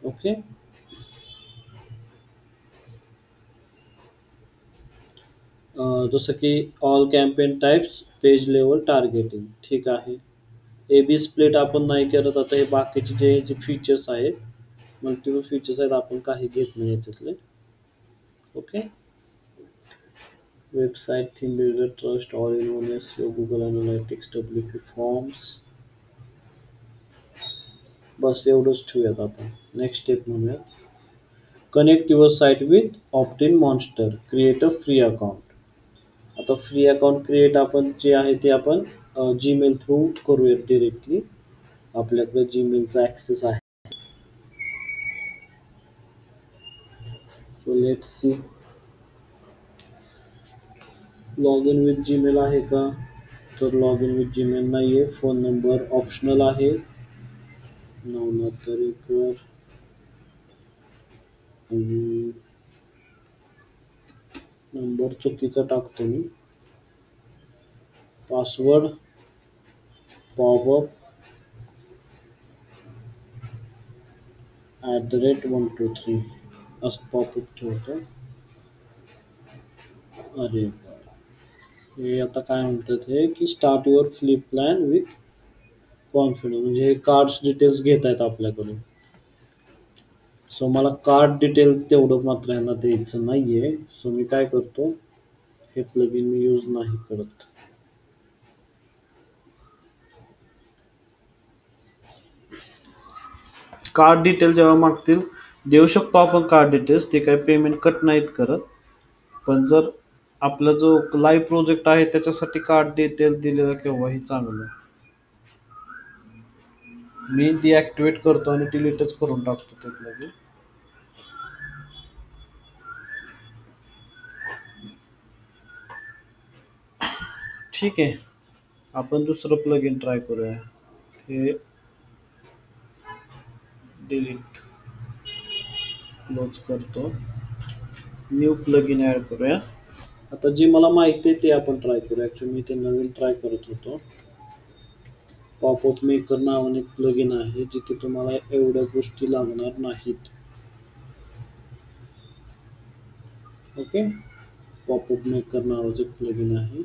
ओके. जसं की all campaign types, page level targeting. ठीक आहे. AB स्प्लिट आपण नाही करत. आता हे बाकीचे जे फीचर्स आहेत, मल्टिपल फीचर्स आहेत, आपण काही घेत नाही याच्यातले. Okay. Website, theme builder, trust, all in one, SEO, Google analytics, WP forms. बस एवढंच ठेवूयात आपण. नेक्स्ट स्टेप म्हणूयात. Connect your site with OptinMonster. Create a free account. आता फ्री अकाउंट क्रिएट आपण जे आहे ते आपण जीमेल थ्रू करूयात डिरेक्टली. आपल्याकडे जीमेलचा ॲक्सेस आहे. So let's see. Log in with Gmail आहे का? तर लॉग इन विथ जीमेल नाही आहे. फोन नंबर ऑप्शनल आहे. नवनाथ दरेकर. नंबर चुकीचा टाकतो मी. पासवर्ड पॉपअप @123 असं पॉपअप ठेवतो. अरे हे आता काय म्हणतात हे की start your flip plan with confidence. म्हणजे हे कार्ड्स डिटेल्स घेत आहेत आपल्याकडून. सो मला कार्ड डिटेल तेवढं मात्र यांना द्यायचं नाहीये. सो मी काय करतो, हे प्लगइन मी यूज नाही करत. कार्ड डिटेल जेव्हा मागतील देऊ शकतो आपण कार्ड डिटेल्स. ते काही पेमेंट कट नाहीत करत. पण जर आपला जो लाईव्ह प्रोजेक्ट आहे त्याच्यासाठी कार्ड डिटेल दिलेलं केव्हाही चांगलं. मी डिॲक्टिवेट करतो आणि डिलीटच करून टाकतो ते प्लगइन. ठीक आहे, आपण दुसरं प्लगइन ट्राय करूया. हे डिलीट क्लोज करतो. न्यू प्लगइन ॲड करूया. आता जे मला माहिती आहे ते आपण ट्राय करूया. ॲक्च्युली मी ते नवीन ट्राय करत होतो. पॉपअप मेकर नावाने प्लगइन आहे जिथे तुम्हाला एवढ्या गोष्टी लागणार नाहीत. ओके, पॉपअप मेकर नावाचे प्लगइन आहे.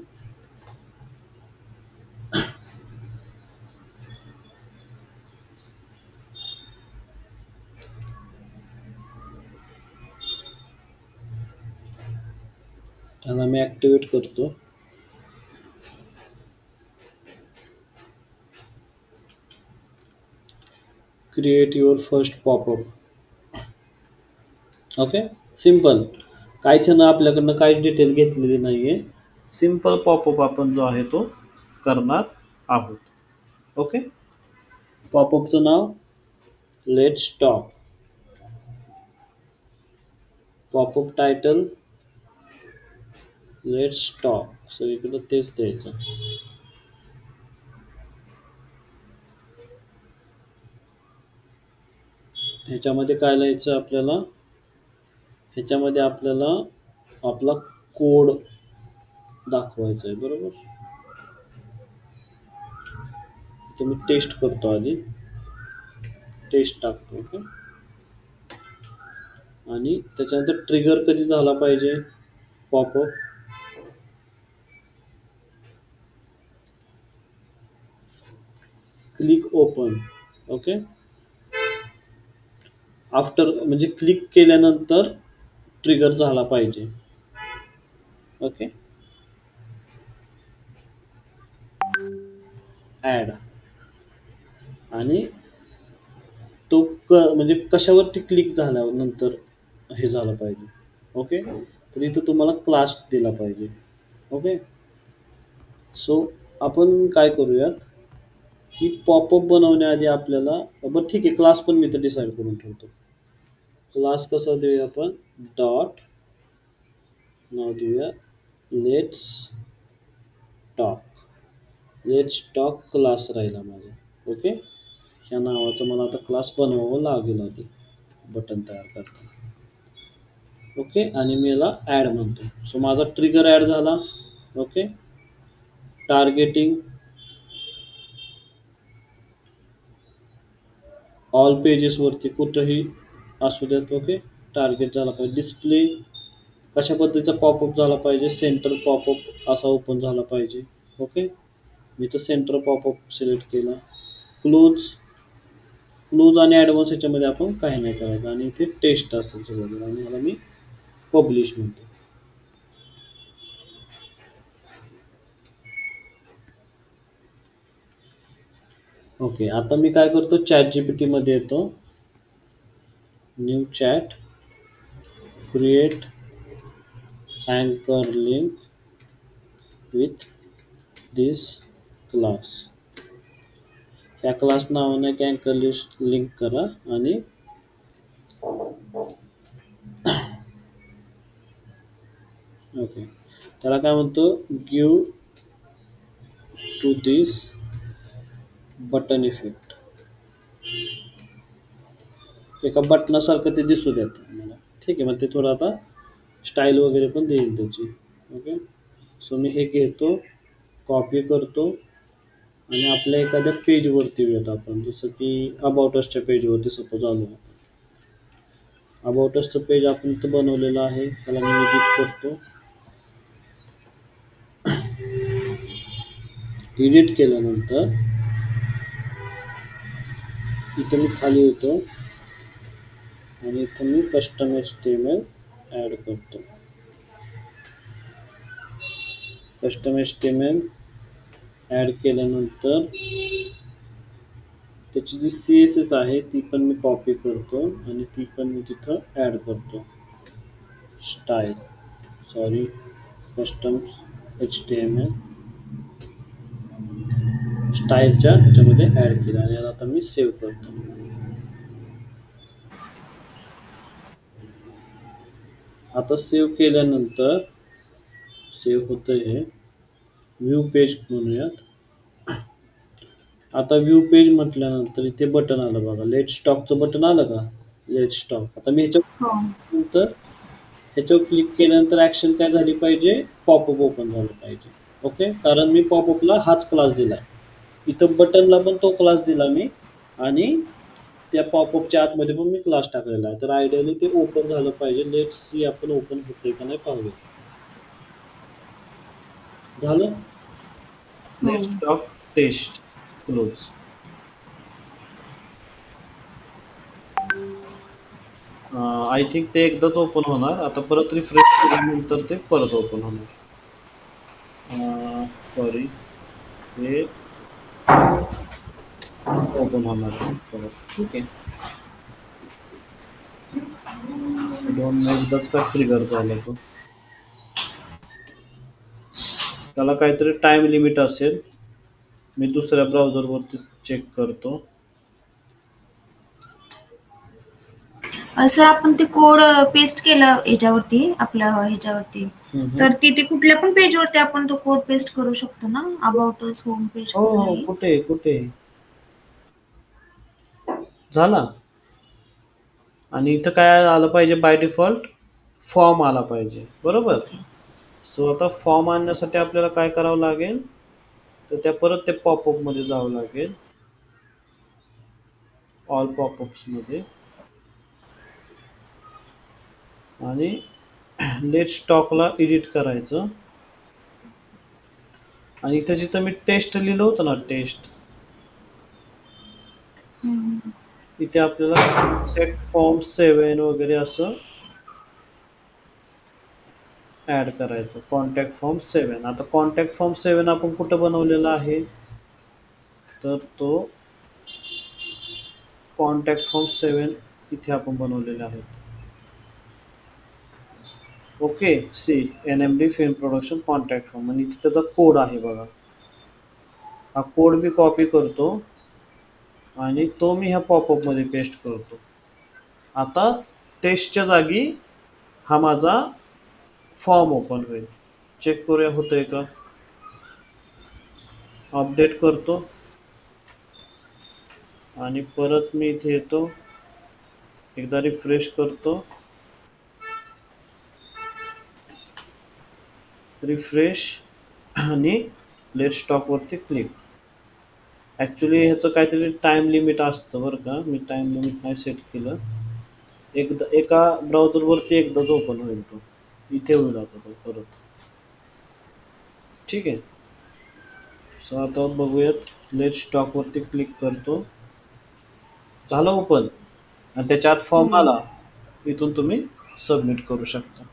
त्याला मी ॲक्टिवेट करतो. Create your first popup. Okay, simple. काहीच ना, आपल्याकडनं काहीच डिटेल घेतलेली नाही आहे. सिम्पल पॉपअप आपण जो आहे तो करणार आहोत. ओके, पॉपअपचं नाव let's talk. Popup title let's talk. सगळीकडे तेच द्यायचं. ह्याच्यामध्ये काय लिहायचं आपल्याला, ह्याच्यामध्ये आपल्याला आपला कोड दाखवायचा आहे. बरोबर, तर मी टेस्ट करतो. आधी टेस्ट टाकतो. ओके, आणि त्याच्यानंतर ट्रिगर कधी झाला पाहिजे, popup click open. Okay, after म्हणजे क्लिक केल्यानंतर ट्रिगर झाला पाहिजे. Okay, add. आणि तो म्हणजे कशावरती क्लिक झाल्यानंतर हे झालं पाहिजे. ओके, तर इथं तुम्हाला क्लास दिला पाहिजे. ओके, सो आपण काय करूयात की पॉपअप बनवण्याआधी आपल्याला, बरं ठीक आहे, क्लास पण मी तर डिसाईड करून ठेवतो. क्लास कसा देऊया आपण, डॉट नाव देऊया let's talk. Let's talk class राहिला माझा. ओके, ह्या नावाचं मला आता क्लास बनवावं लागेल आधी बटन तयार करताना. ओके, आणि मी याला ॲड म्हणतो. सो माझा ट्रिगर ॲड झाला. ओके, टार्गेटिंग ऑल पेजेसवरती कुठंही असू द्यात. ओके, टार्गेट झाला पाहिजे. डिस्प्ले कशा पद्धतीचा पॉपअप झाला पाहिजे, सेंटर पॉपअप असा ओपन झाला पाहिजे. ओके, मी तर सेंटर पॉपअप सिलेक्ट केला. क्लोज आणि ॲडव्हान्स ह्याच्यामध्ये आपण काही नाही करायचं. आणि इथे टेस्ट असेल सगळं, आणि याला मी पब्लिश म्हणतो. ओके, आता मी काय करतो, चॅट जीपीटी मध्ये येतो, न्यू चॅट, क्रिएट अँकर लिंक विथ दिस क्लास. त्या क्लास नावाने एक अँकर लिस्ट लिंक करा आणि ओके, त्याला काय म्हणतो, give to this button effect. एका बटनासारखं ते दिसू द्यात मला. ठीक आहे, मग ते थोडं आता स्टाईल वगैरे पण देईल त्याची. ओके, सो मी हे घेतो, कॉपी करतो आणि आपल्या एखाद्या पेजवरती येऊयात आपण, जसं की अबाउट असच्या पेजवरती सपोज आलो. अबाउट असचं पेज आपण इथं बनवलेलं आहे, त्याला मी एडिट करतो. एडिट केल्यानंतर इथं मी खाली येतो आणि इथं मी कस्टम HTML ॲड करतो. कस्टम HTML ॲड केल्यानंतर त्याची जी CSS आहे ती पण मी कॉपी करतो आणि ती पण मी तिथं ॲड करतो. स्टाईल, सॉरी, कस्टम HTML स्टाईलच्या ह्याच्यामध्ये ॲड केलं आणि याला आता मी सेव्ह करतो. आता सेव्ह केल्यानंतर सेव्ह होतं हे. व्ह्यू पेज म्हणूयात. आता व्ह्यू पेज म्हटल्यानंतर इथे बटन आलं बघा, लेट स्टॉकचं बटन आलं का, लेट स्टॉक. आता मी ह्याच्यानंतर ह्याच्यावर क्लिक केल्यानंतर ॲक्शन काय झाली पाहिजे, पॉपअप ओपन झालं पाहिजे. ओके, कारण मी पॉपअपला हाच क्लास दिलाय, इथं बटनला पण तो क्लास दिला मी आणि त्या पॉपअपच्या आतमध्ये पण मी क्लास टाकलेला आहे. तर आयडियली ते ओपन झालं पाहिजे. लेट सी आपण ओपन होतंय का नाही पाहूया. झालं, let stock test close. I think ते एकदाच ओपन होणार. आता परत रिफ्रेश केल्यानंतर ते परत ओपन होणार. सॉरी, हे ओपन होणार परत. ठीक आहे, दोन एकदाच का ट्रिगर झाला तो. त्याला काहीतरी टाइम लिमिट असेल. मी दुसऱ्या ब्राउझरवरती चेक करतो. सर आपण ते कोड पेस्ट केला याच्यावरती, आपल्या ह्याच्यावरती, तर तिथे कुठल्या पण पेजवरती आपण तो कोड पेस्ट करू शकतो ना, अबाउट अस, होम पेज. हो, कुठे झाला. आणि इथं काय आलं पाहिजे, बाय डिफॉल्ट फॉर्म आला पाहिजे, बरोबर. सो आता फॉर्म आणण्यासाठी आपल्याला काय करावं लागेल, तर त्या परत ते पॉपअप मध्ये जावं लागेल, ऑल पॉपअप्स मध्ये, आणि लेट स्टॉकला एडिट करायचं. आणि इथं जिथं मी टेस्ट लिहिलं होतं ना, टेस्ट, इथे आपल्याला कॉन्टॅक्ट फॉर्म 7 वगैरे असं ॲड करायचं. Contact form 7. आता कॉन्टॅक्ट फॉर्म 7 आपण कुठं बनवलेला आहे, तर तो कॉन्टॅक्ट फॉर्म 7 इथे आपण बनवलेले आहेत. Okay, see NMD film production contact form, आणि इथे त्याचा कोड आहे बघा. हा कोड मी कॉपी करतो आणि तो मी ह्या पॉपअप मध्ये पेस्ट करतो. आता टेस्टच्या जागी हा माझा फॉर्म ओपन होईल. चेक करूया होतंय का. अपडेट करतो आणि परत मी इथे येतो, एकदा रिफ्रेश करतो, रिफ्रेश आणि लेट स्टॉक वरती क्लिक. ॲक्च्युली ह्याचं काहीतरी टाइम लिमिट असतं बरं का, मी टाइम लिमिट नाही सेट केलं. एकदा एका ब्राउझरवरती एकदाच ओपन होईल तो, इथे होईल आता तो परत. ठीक आहे, सो आता बघूयात. लेट स्टॉक वरती क्लिक करतो, झालं ओपन, आणि त्याच्या आत फॉर्म आला. इथून तुम्ही सबमिट करू शकता.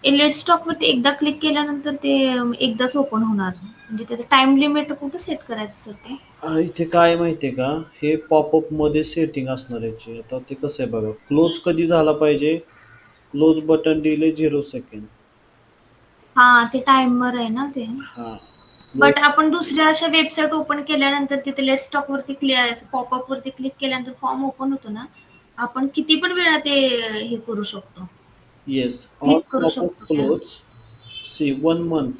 लेट स्टॉक वरती एकदा क्लिक केल्यानंतर ते एकदाच ओपन होणार. म्हणजे त्याचं टाइम लिमिट कुठं सेट करायचं सर ते? इथे काय माहितीये का, हे पॉपअप मध्ये सेटिंग असणार याची. आता ते कसं आहे बघा, क्लोज कधी झाला पाहिजे, क्लोज बटन डिले 0 सेकंड. हा ते टाइमर आहे ना ते. हा बट आपण दुसऱ्या अशा वेबसाईट ओपन केल्यानंतर तिथे लेट स्टॉक वरती पॉपअप वरती क्लिक केल्यानंतर फॉर्म ओपन होतो ना, आपण किती पण वेळा ते हे करू शकतो, येस, ऑन क्लिक करू पॉपअप शकतो त्या. Close see 1 month.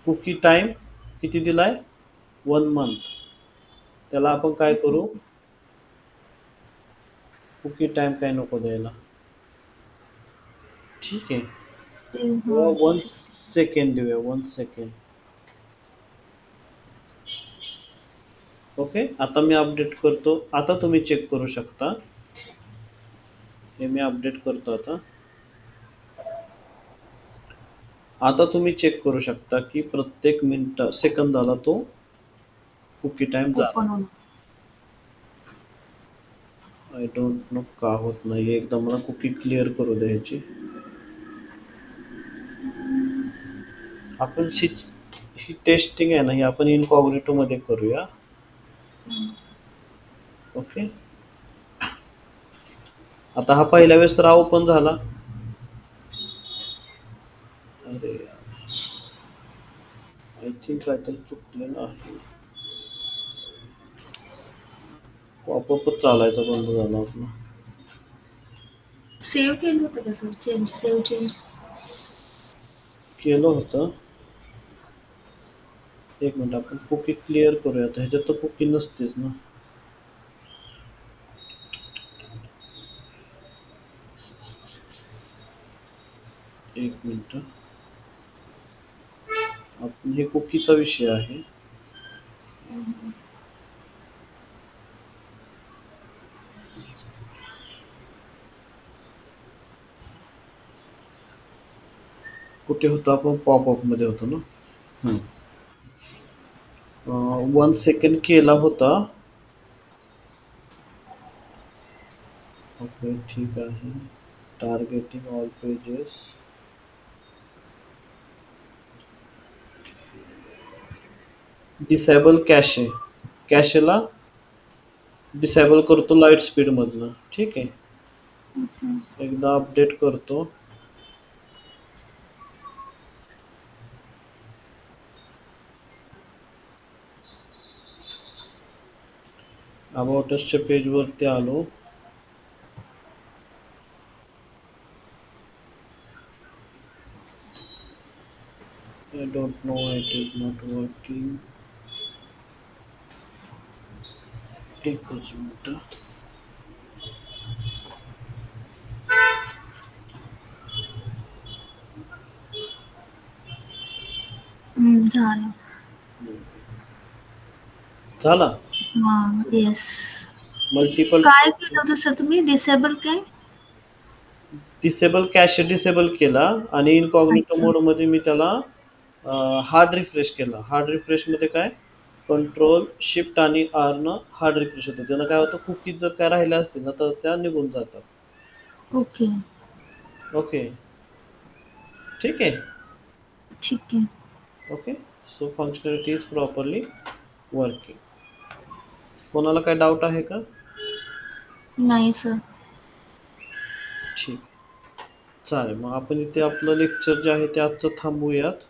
Cookie time किती दिलाय, 1 मंथ. त्याला आपण काय करू, कुकी टाइम काय नको द्यायला, ठीक आहे. हा, 1 सेकंड देऊया, 1 सेकंड. ओके, आता मी अपडेट करतो. आता तुम्ही चेक करू शकता, हे मी अपडेट करतो. आता तुम्ही चेक करू शकता की प्रत्येक सेकंदाला तो कुकी टाइम झाला. ओपन होणार. आय डोंट नो का होत नाही. एकदा मला कुकी क्लिअर करू द्यायची. आपण ही टेस्टिंग आहे ना, ही आपण इनकॉग्निटो मध्ये करूया. ओके, आता हा पहिल्या वेळेस तर ओपन झाला. अरे आय थिंक काहीतरी चुकलेलं आहे. पॉपअपच चालायचा बंद झाला आपला. सेव्ह केलं होतं का सर? चेंज केलं होतं. एक मिनिट, आपण कुकी क्लिअर करूया. आता ह्याच्यात तर कुकी नसतेच ना. एक मिनिट, आपण हे कुकीचा विषय आहे. कुठे होतो आपण, पॉपअप मध्ये होतो ना. 1 सेकंड केला होता. ओके, ठीक आहे. Targeting all pages, disable cache. कॅशेला डिसेबल करतो लाईट स्पीड मधनं, ठीक आहे. एकदा अपडेट करतो. अबाउट असच्या पेज वरती आलो. I don't know, it is not working. एकच मिनिट. झालं. झाला. हा, येस. मल्टिपल काय केलं होतं सर तुम्ही? डिसेबल काय? डिसेबल कॅशे डिसेबल केला आणि इनकॉग्निटो अच्छा. मोड मध्ये मी त्याला हार्ड रिफ्रेश केला. हार्ड रिफ्रेश मध्ये काय, कंट्रोल शिफ्ट आणि आर न हार्ड रिफ्रेश होतं. त्यानं काय होतं, कुकीज जर काय राहिल्या असतील ना तर त्या निघून जातात. ओके. ओके, ठीक आहे. ठीक आहे. Okay, so functionality is properly working. कोणाला काय डाऊट आहे का? नाही सर. ठीक, चालेल. मग आपण इथे आपलं लेक्चर जे आहे ते आजचं थांबवूयात.